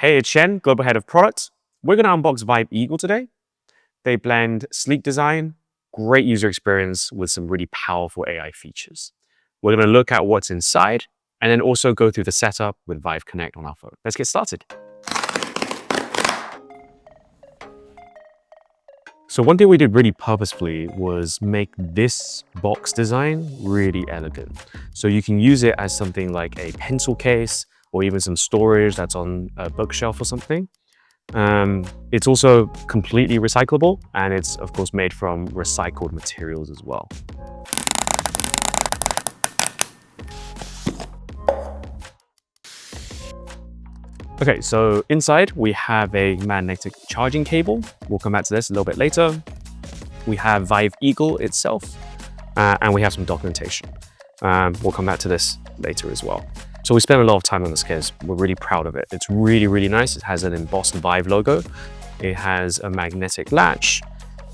Hey, it's Shen, Global Head of Product. We're going to unbox VIVE Eagle today. They blend sleek design, great user experience with some really powerful AI features. We're going to look at what's inside and then also go through the setup with VIVE Connect on our phone. Let's get started. So one thing we did really purposefully was make this box design really elegant. So you can use it as something like a pencil case or even some storage that's on a bookshelf or something. It's also completely recyclable, and it's of course made from recycled materials as well. Okay, so inside we have a magnetic charging cable. We'll come back to this a little bit later. We have VIVE Eagle itself, and we have some documentation. We'll come back to this later as well. So we spent a lot of time on this case. We're really proud of it. It's really, really nice. It has an embossed VIVE logo. It has a magnetic latch.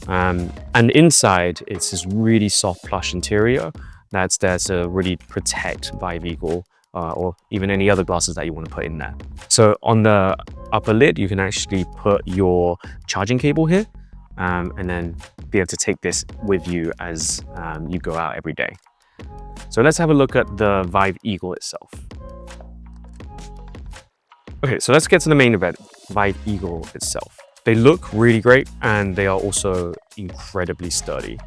And inside, it's this really soft plush interior that's there to really protect VIVE Eagle or even any other glasses that you want to put in there. So on the upper lid, you can actually put your charging cable here and then be able to take this with you as you go out every day. So let's have a look at the VIVE Eagle itself. Okay, so let's get to the main event, VIVE Eagle itself. They look really great and they are also incredibly sturdy.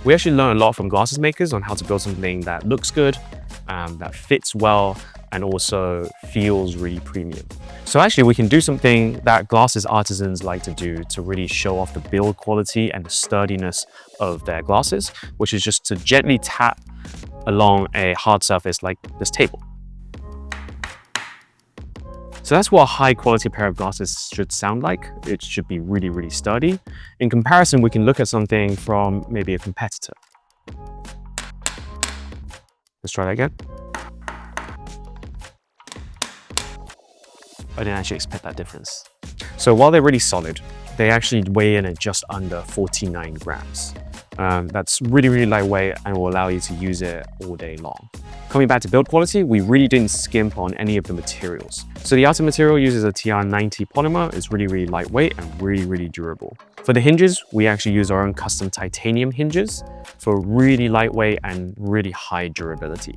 We actually learned a lot from glasses makers on how to build something that looks good, that fits well, and also feels really premium. So actually we can do something that glasses artisans like to do to really show off the build quality and the sturdiness of their glasses, which is just to gently tap along a hard surface like this table. So that's what a high quality pair of glasses should sound like. It should be really, really sturdy. In comparison, we can look at something from maybe a competitor. Let's try that again. I didn't actually expect that difference. So while they're really solid, they actually weigh in at just under 49 grams. That's really, really lightweight and will allow you to use it all day long. Coming back to build quality, we really didn't skimp on any of the materials. So the outer material uses a TR90 polymer. It's really, really lightweight and really, really durable. For the hinges, we actually use our own custom titanium hinges for really lightweight and really high durability.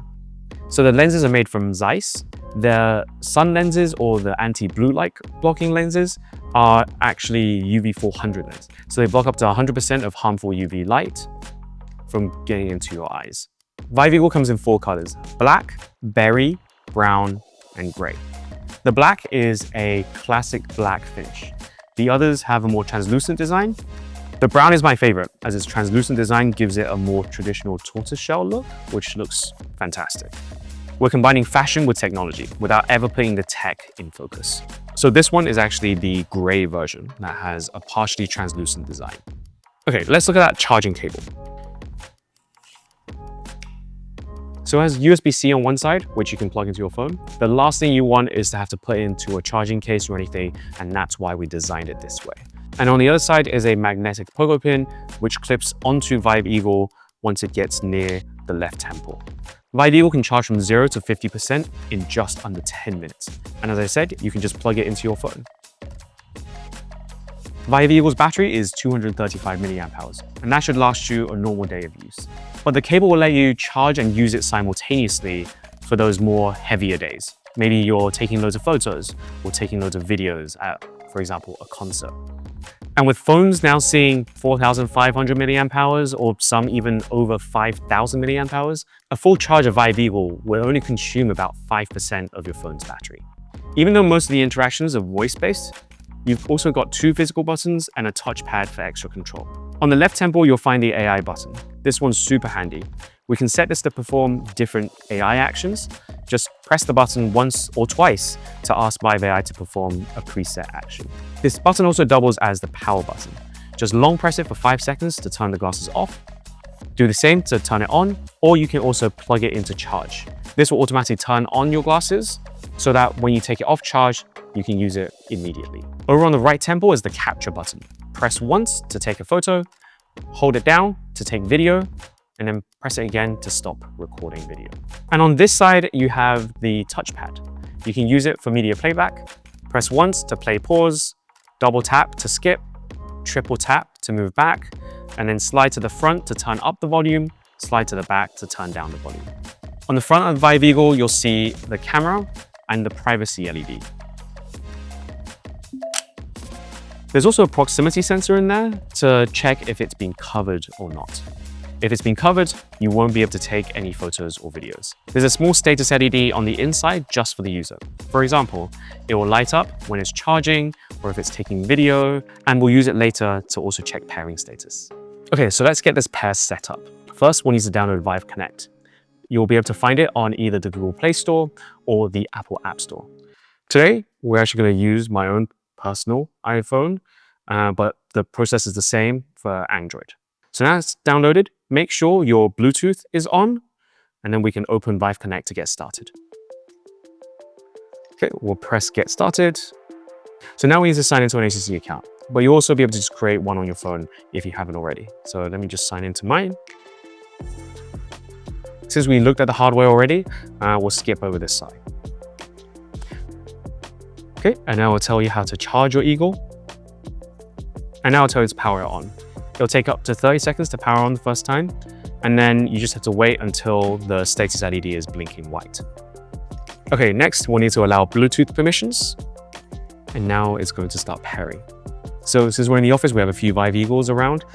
So the lenses are made from Zeiss. The sun lenses or the anti-blue light blocking lenses are actually UV400 lenses. So they block up to 100% of harmful UV light from getting into your eyes. VIVE Eagle comes in 4 colors: black, berry, brown, and gray. The black is a classic black finish. The others have a more translucent design. The brown is my favorite, as its translucent design gives it a more traditional tortoiseshell look, which looks fantastic. We're combining fashion with technology without ever putting the tech in focus. So this one is actually the gray version that has a partially translucent design. Okay, let's look at that charging cable. So it has USB-C on one side, which you can plug into your phone. The last thing you want is to have to put it into a charging case or anything, and that's why we designed it this way. And on the other side is a magnetic pogo pin, which clips onto VIVE Eagle once it gets near the left temple. VIVE Eagle can charge from 0 to 50% in just under 10 minutes. And as I said, you can just plug it into your phone. VIVE Eagle's battery is 235 milliamp hours, and that should last you a normal day of use. But the cable will let you charge and use it simultaneously for those more heavier days. Maybe you're taking loads of photos or taking loads of videos at, for example, a concert. And with phones now seeing 4,500 milliamp hours or some even over 5,000 milliamp hours, a full charge of VIVE Eagle will only consume about 5% of your phone's battery. Even though most of the interactions are voice-based, you've also got 2 physical buttons and a touchpad for extra control. On the left temple, you'll find the AI button. This one's super handy. We can set this to perform different AI actions. Just press the button once or twice to ask VIVE AI to perform a preset action. This button also doubles as the power button. Just long press it for 5 seconds to turn the glasses off. Do the same to turn it on, or you can also plug it into charge. This will automatically turn on your glasses so that when you take it off charge, you can use it immediately. Over on the right temple is the capture button. Press once to take a photo, hold it down to take video, and then press it again to stop recording video. And on this side, you have the touchpad. You can use it for media playback, Press once to play pause, double tap to skip, triple tap to move back, and then slide to the front to turn up the volume, slide to the back to turn down the volume. On the front of VIVE Eagle, you'll see the camera and the privacy LED. There's also a proximity sensor in there to check if it's been covered or not. If it's been covered, you won't be able to take any photos or videos. There's a small status LED on the inside just for the user. For example, it will light up when it's charging or if it's taking video, and we'll use it later to also check pairing status. Okay, so let's get this pair set up. First, we'll need to download VIVE Connect. You'll be able to find it on either the Google Play Store or the Apple App Store. Today, we're actually going to use my own personal iPhone, but the process is the same for Android. So now it's downloaded, make sure your Bluetooth is on, and then we can open VIVE Connect to get started. Okay, we'll press Get Started. So now we need to sign into an ACC account, but you'll also be able to just create one on your phone if you haven't already. So let me just sign into mine. Since we looked at the hardware already, we'll skip over this side. Okay, and now I'll tell you how to charge your Eagle. And now I'll tell you to power it on. It'll take up to 30 seconds to power on the first time, and then you just have to wait until the status LED is blinking white. Okay, next we'll need to allow Bluetooth permissions, and now it's going to start pairing. So since we're in the office, we have a few VIVE Eagles around,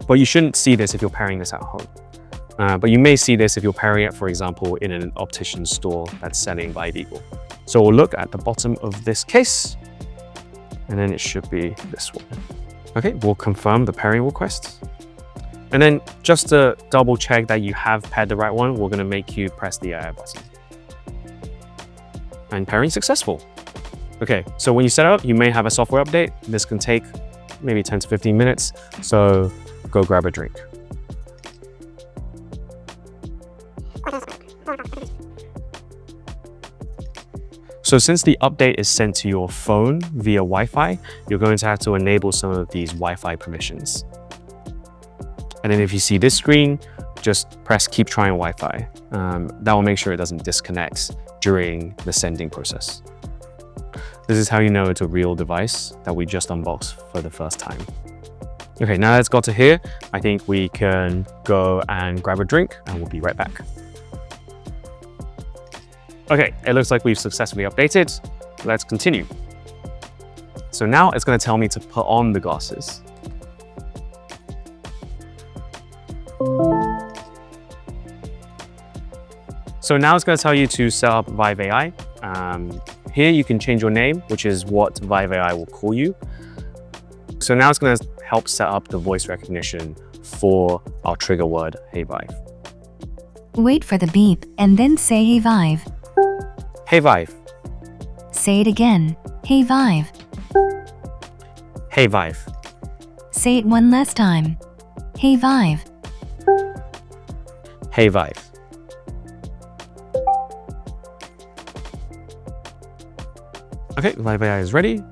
but you shouldn't see this if you're pairing this at home. But you may see this if you're pairing it, for example, in an optician store that's selling VIVE Eagle. So we'll look at the bottom of this case, and then it should be this one. Okay, we'll confirm the pairing request. And then just to double check that you have paired the right one, we're going to make you press the AI button. And pairing successful. Okay, so when you set it up, you may have a software update. This can take maybe 10 to 15 minutes. So go grab a drink. So since the update is sent to your phone via Wi-Fi, you're going to have to enable some of these Wi-Fi permissions. And then if you see this screen, just press keep trying Wi-Fi. That will make sure it doesn't disconnect during the sending process. This is how you know it's a real device that we just unboxed for the first time. Okay, now that it's got to here, I think we can go and grab a drink and we'll be right back. Okay, it looks like we've successfully updated. Let's continue. So now it's going to tell me to put on the glasses. So now it's going to tell you to set up Vive AI. Here you can change your name, which is what Vive AI will call you. So now it's going to help set up the voice recognition for our trigger word, Hey Vive. Wait for the beep and then say Hey Vive. Hey Vive. Say it again. Hey Vive. Hey Vive. Say it one last time. Hey Vive. Hey Vive. Okay, Vive AI is ready.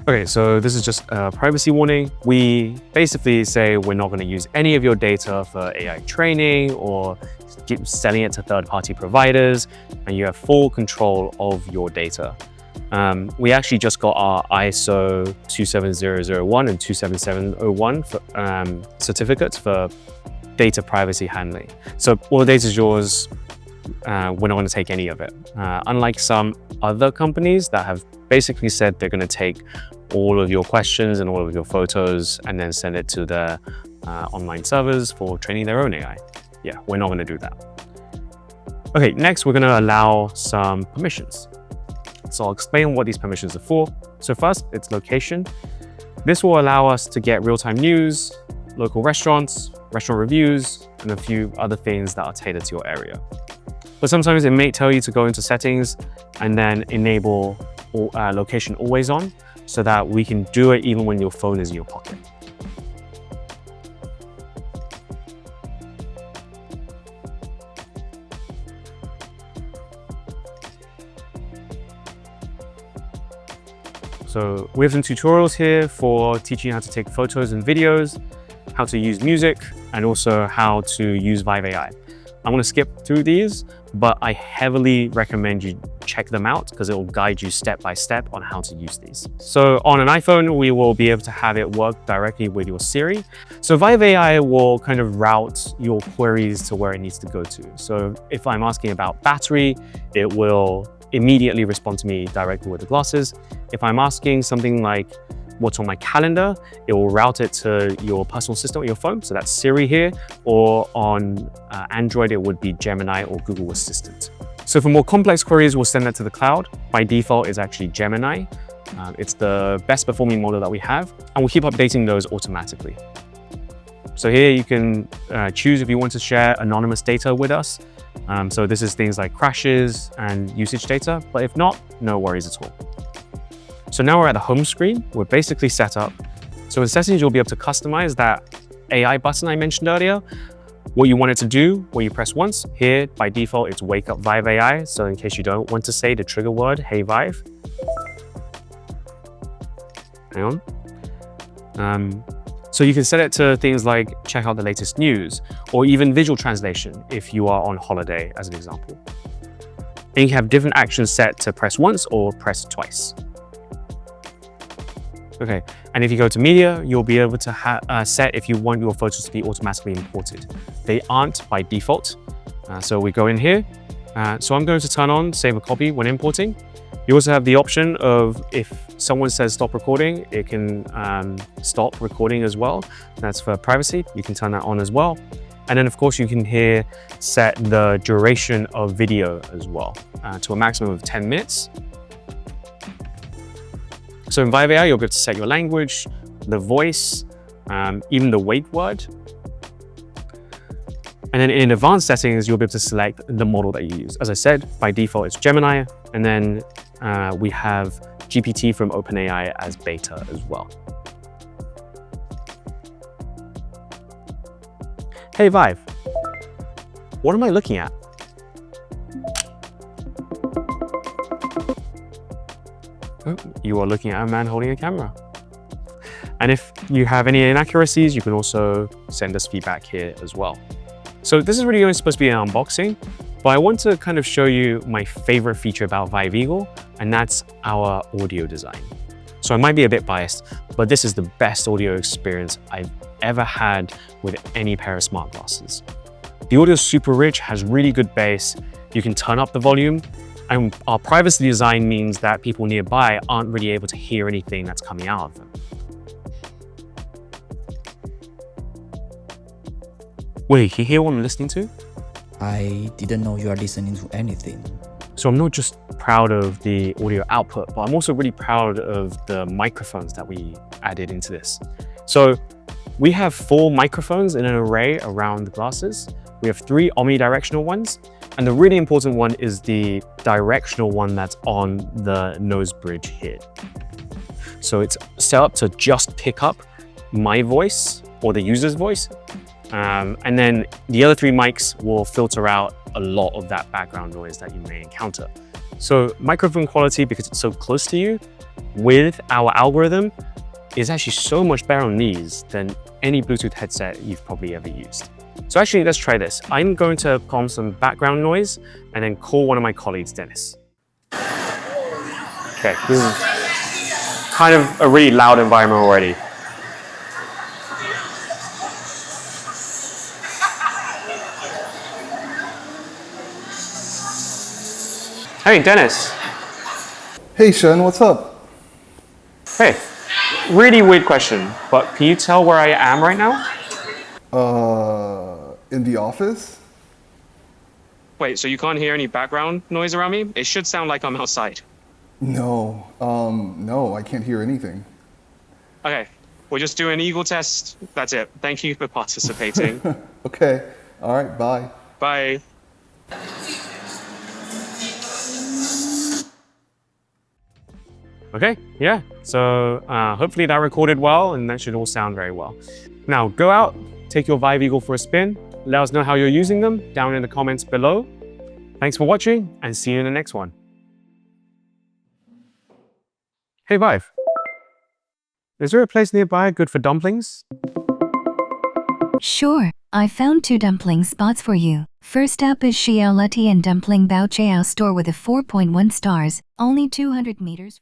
Okay, so this is just a privacy warning. We basically say we're not going to use any of your data for AI training or keep selling it to third-party providers, and you have full control of your data. We actually just got our ISO 27001 and 27701 certificates for data privacy handling. So all the data is yours. We're not going to take any of it. Unlike some other companies that have basically said they're going to take all of your questions and all of your photos and then send it to their online servers for training their own AI. Yeah, we're not going to do that. Okay, next we're going to allow some permissions. So I'll explain what these permissions are for. So first, it's location. This will allow us to get real-time news, local restaurants, restaurant reviews, and a few other things that are tailored to your area. But sometimes it may tell you to go into settings and then enable location always on so that we can do it even when your phone is in your pocket. So we have some tutorials here for teaching you how to take photos and videos, how to use music, and also how to use VIVE AI. I'm going to skip through these, but I heavily recommend you check them out because it will guide you step by step on how to use these. So on an iPhone, we will be able to have it work directly with your Siri. So Vive AI will kind of route your queries to where it needs to go to. So if I'm asking about battery, it will immediately respond to me directly with the glasses. If I'm asking something like what's on my calendar, it will route it to your personal assistant on your phone. So that's Siri here, or on Android, it would be Gemini or Google Assistant. So for more complex queries, we'll send that to the cloud. By default, it's actually Gemini. It's the best performing model that we have, and we'll keep updating those automatically. So here you can choose if you want to share anonymous data with us. So this is things like crashes and usage data, but if not, no worries at all. So now we're at the home screen. We're basically set up. So in settings, you'll be able to customize that AI button I mentioned earlier. What you want it to do when you press once. Here, by default, it's wake up Vive AI. So in case you don't want to say the trigger word, hey Vive. Hang on. So you can set it to things like check out the latest news, or even visual translation if you are on holiday, as an example. And you have different actions set to press once or press twice. Okay, and if you go to media, you'll be able to set if you want your photos to be automatically imported. They aren't by default. So we go in here. So I'm going to turn on save a copy when importing. You also have the option of if someone says stop recording, it can stop recording as well. That's for privacy. You can turn that on as well. And then of course you can here set the duration of video as well to a maximum of 10 minutes. So in Vive AI, you'll be able to set your language, the voice, even the wait word. And then in advanced settings, you'll be able to select the model that you use. As I said, by default, it's Gemini. And then we have GPT from OpenAI as beta as well. Hey Vive, what am I looking at? You are looking at a man holding a camera. And if you have any inaccuracies, you can also send us feedback here as well. So this is really only supposed to be an unboxing, but I want to kind of show you my favorite feature about VIVE Eagle, and that's our audio design. So I might be a bit biased, but this is the best audio experience I've ever had with any pair of smart glasses. The audio is super rich, has really good bass. You can turn up the volume. And our privacy design means that people nearby aren't really able to hear anything that's coming out of them. Wait, can you hear what I'm listening to? I didn't know you are listening to anything. So I'm not just proud of the audio output, but I'm also really proud of the microphones that we added into this. So we have 4 microphones in an array around the glasses. We have 3 omnidirectional ones. And the really important one is the directional one that's on the nose bridge here. So it's set up to just pick up my voice or the user's voice. And then the other 3 mics will filter out a lot of that background noise that you may encounter. So microphone quality, because it's so close to you, with our algorithm, is actually so much better on these than any Bluetooth headset you've probably ever used. So actually, let's try this. I'm going to put on some background noise and then call one of my colleagues, Dennis. Okay, this is kind of a really loud environment already. Hey, Dennis. Hey, Shen, what's up? Hey, really weird question, but can you tell where I am right now? In the office? Wait, so you can't hear any background noise around me? It should sound like I'm outside. No, no, I can't hear anything. Okay, we'll just do an Eagle test. That's it. Thank you for participating. Okay, all right, bye. Bye. Okay, yeah, so hopefully that recorded well and that should all sound very well. Now go out, take your VIVE Eagle for a spin. Let us know how you're using them down in the comments below. Thanks for watching and see you in the next one. Hey Vive, is there a place nearby good for dumplings? Sure, I found 2 dumpling spots for you. First up is Xiao Leti and Dumpling Bao Chao store with a 4.1 stars, only 200 meters.